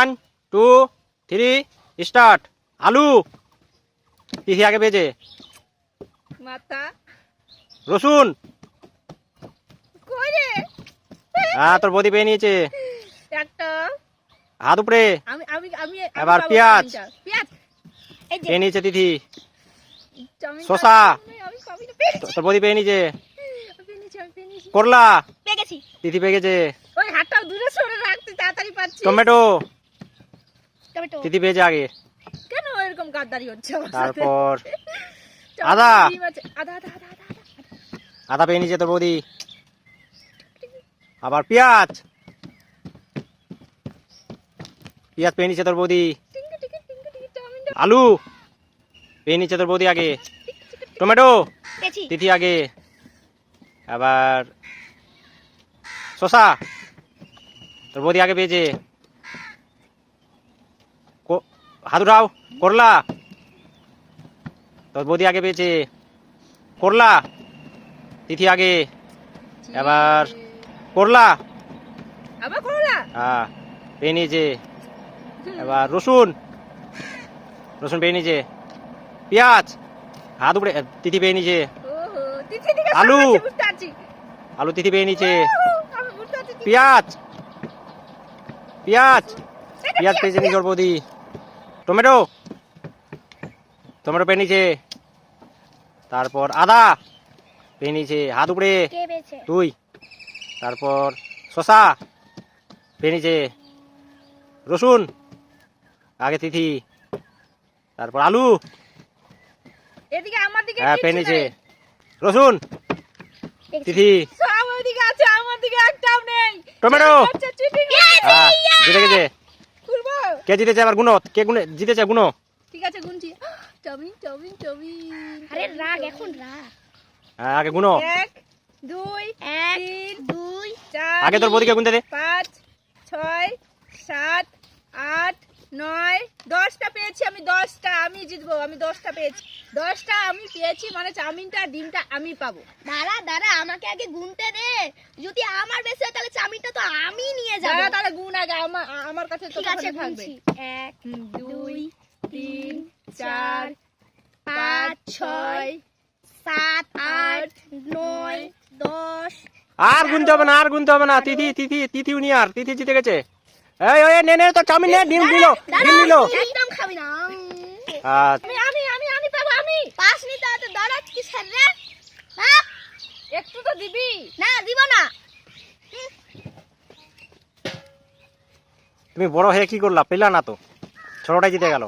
1 2 3 start. আলু তিথি আগে পেয়েছে। মাথা রসুন কই রে? হ্যাঁ তোর বৌদি পেয়ে নিয়েছে। একটা হাত উপরে। আমি আমি আমি এবার পাবো পেঁয়াজ। চাউমিনটা। পেঁয়াজ এই যে পেয়ে নিয়েছে তিথি। চাউমিনটা শসা। আমি পাবি না পেয়েছি। তোর বৌদি পেয়ে নিয়েছে। আমি পেয়ে নিয়েছি। করলা পেয়ে গেছি। তিথি পেয়ে গেছে। ওই হাতটা দূরে সরে রাখতে তাড়াতাড়ি পাচ্ছি। টমেটো টমেটো তিথি পেয়েছে আগে। কেন এরকম গাদ্দারি হচ্ছে আমার সাথে? তারপর টমেটো, আদা। ডিম আছে। আদা আদা আদা আদা আদা। আদা পেয়ে নিয়েছে তোর বৌদি। আবার পেঁয়াজ। পেঁয়াজ পেয়ে নিয়েছে তোর বৌদি। টিঙ্গি টিঙ্গি টিঙ্গি টিঙ্গি চাউমিনটা আলু পেয়ে নিচ্ছে তোর বৌদি আগে। টমেটো পেয়েছি। তিথি আগে। আবার শসা তোর বৌদি আগে পেয়েছে। হাত উঠাও। করলা তোর বৌদি আগে পেয়েছে। করলা তিথি আগে। এবার করলা আবার করলা। হ্যাঁ পেয়ে নিয়েছে। এবার রসুন রসুন পেয়ে নিয়েছে। পেঁয়াজ হাত উপরে তিথি পেয়ে নিয়েছে। ওহো তিথি দিকে আলু। সামনে বুঝতে পারছি। আলু তিথি পেয়ে নিয়েছে। আমি বুঝতে পারছি। পেঁয়াজ পেঁয়াজ পেঁয়াজ পেয়েছে নিজের বৌদি। টমেটো টমেটো পেয়ে নিয়েছে। তারপর আদা পেয়ে নিয়েছে। হাত উপরে কে পেয়েছে? তুই। তারপর শসা পেয়ে নিয়েছে। রসুন আগে তিথি। তারপর আলু এদিকে আমার দিকে হ্যাঁ কিচ্ছু পেয়ে নিয়েছে। নেই। রসুন তিথি। সব ওইদিকে আছে, আমার দিকে একটাও নেই। টমেটো। হচ্ছে চিটিং। হ্যাঁ জিতে গেছে। খুলবো। কে জিতেছে এবার গুনো। কে গুনে জিতেছে গুনো। ঠিক আছে গুনছি। Chowmein chowmein chowmein. আরে রাগ এখন রাগ। হ্যাঁ আগে গুনো। 1 2 1 2 4 আগে তোর বৌদিকে গুনতে দে। 5 6 7 8 9 10টা পেয়েছি আমি। 10টা আমি জিতবো। আমি 10টা পেয়েছি। 10টা আমি পেয়েছি মানে চাউমিনটা ডিমটা আমি পাবো। দাঁড়া দাঁড়া আমাকে আগে গুনতে দে। যদি আমার বেশি হয় তাহলে চাউমিনটা তো আমি নিয়ে যাব। দাঁড়া তাহলে গুণ আগে আমার কাছে তো ঠিক আছে থাকবে। গুনছি। 1 2 3 4 4 5 6 7 8 9 10 আর গুনতে হবে না আর গুনতে হবে না। তিথি তিথি তিথি উনিয়ার তিথি জিতে গেছে। এই ওই নে নে তো চাউমিন নে। ডিম দিল ডিম দিল। একদম খাবি না। আচ্ছা আমি পাবো আমি। পাস নিতে হতে দাঁড়া কি রে? হ্যাঁ একটু তো দিবি। না দিব না। তুমি বড় হয়ে কি করলা? পেলা না তো। ছোটটাই জিতে গেল।